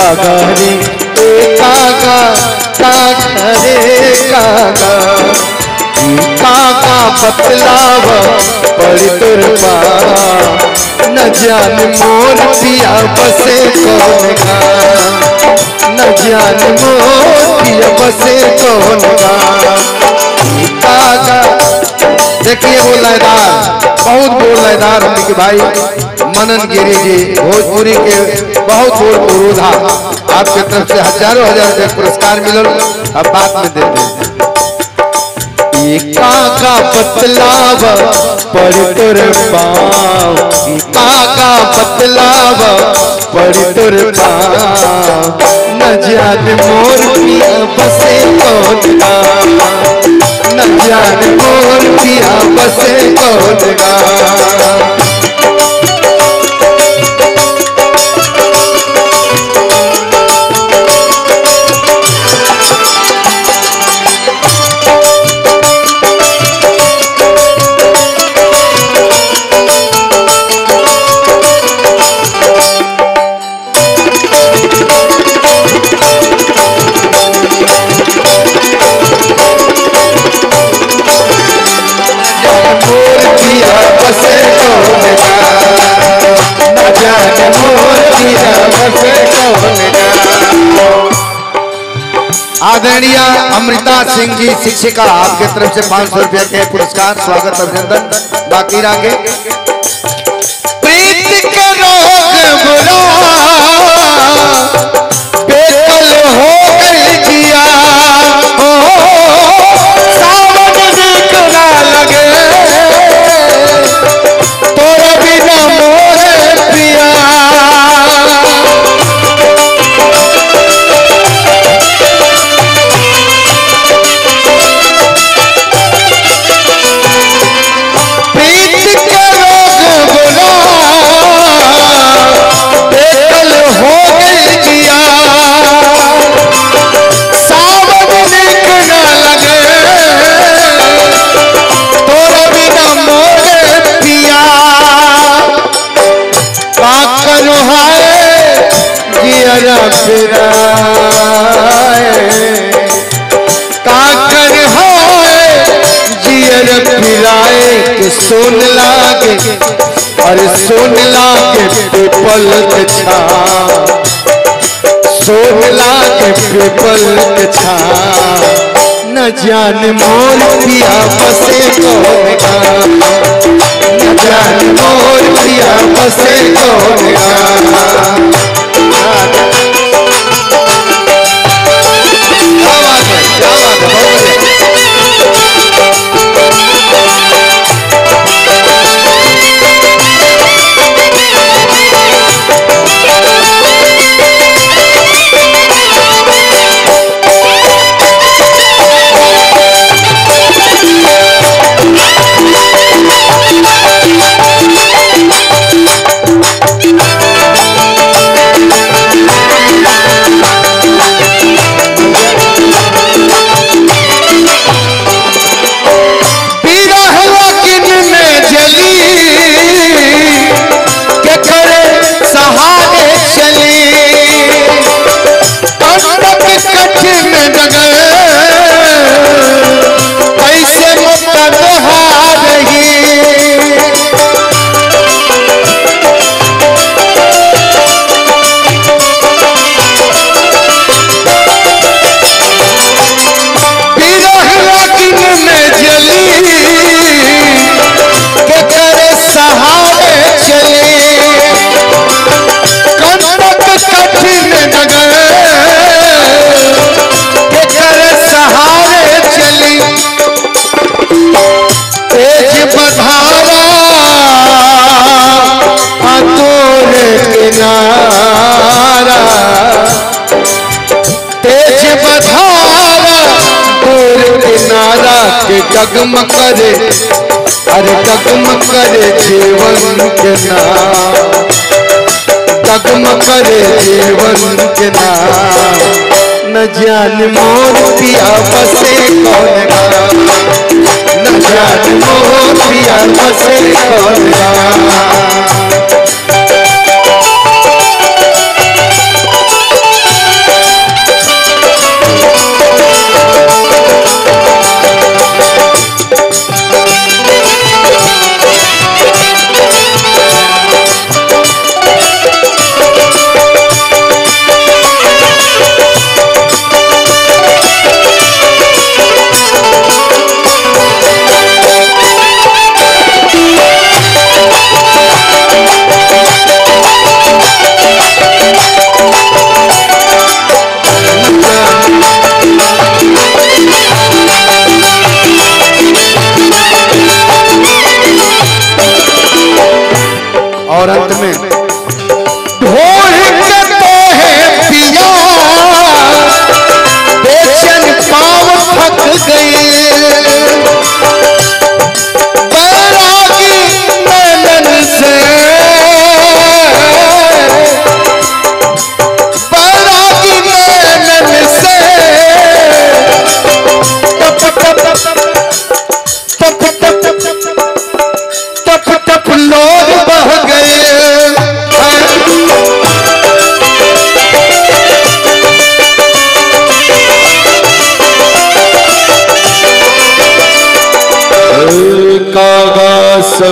कागा रे कागा कागा रे कागा कागा बतलाव पड़ी तुर न जान मोर पिया बसे कौन का न जान मोर पिया बसे कौन का कागा। देखिए वो लयदार, बहुत बोल लयदार हमने के भाई मनन गिरी जी भोजपुरी के बहुत बोल पुरोधा, आपके तरफ से हजारों हजार पुरस्कार मिलल, अब बात में देते हैं। काका बतलाव पड़ तुर पाँव, काका बतलाव पड़ तुर पाँव न जान मोर पिया बसे कौन का न जान मोर पिया बसे कौन का। आदरणीय अमृता सिंह जी शिक्षिका, आपके तरफ से 500 रुपया के पुरस्कार, स्वागत अभिनंदन। बाकी आगे प्रीत के रोग बुरा बेकल हो गई जिया, सावन बिकना लगे तोरा बिना मोरे पिया। काकर हाय जियर फिराए के सोन लागे, अरे सोन लागे पीपल के छाँव, सोन लागे पीपल के छाँव न जान मोर पिया बसे कौन का न जान मोर पिया बसे कौन का। डगमग करे, अरे डगमग करे जीवन के नाम, डगमग करे जीवन के नाम न जान मोर पिया बसे कौन का न जान मोर पिया बसे कौन का।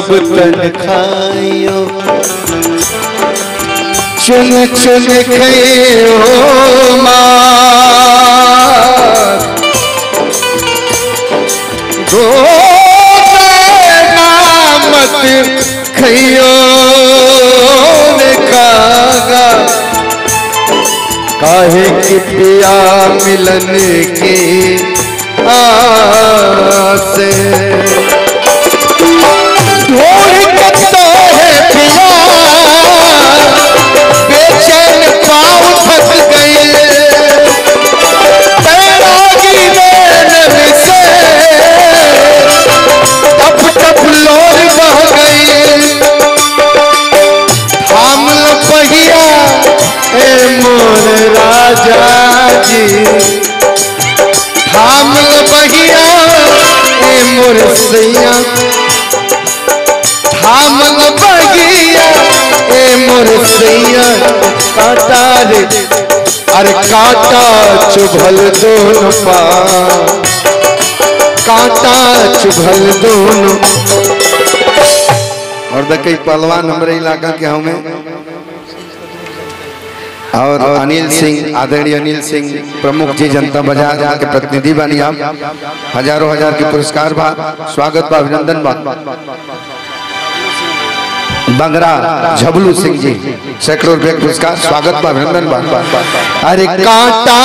सब तन खायो चुन चुन खायो मार दो नामत खइयो खागा काहे कि पिया मिलन की आसे ढूंढ तो है पिया बेचैन पाँव थक गए तैरागी नैन से टप टप लोर बह गई थाम लो पहिया ए मोर राजा जी थाम लो पहिया ए मोर सैया थाम लो पहिया ए मोर सैया काटा रे अरे काटा चुभल दोनों पाँव काटा चुभल दोनों और कई पहलवान हमारे इलाका के हमें और अनिल सिंह आदरणीय अनिल सिंह प्रमुख जी जनता बाजार के प्रतिनिधि बनी आप हजारों हजार के पुरस्कार बा स्वागत बा अभिनंदन बा बंगरा झबलू सिंह जी सैकड़ों रुपये पुरस्कार स्वागत बा अभिनंदन बा अरे कांटा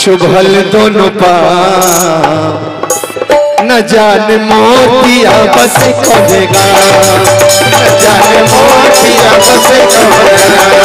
चुभल दोनों पाँव न जाने मोतिया बस करेगा न जाने मोतिया बस करेगा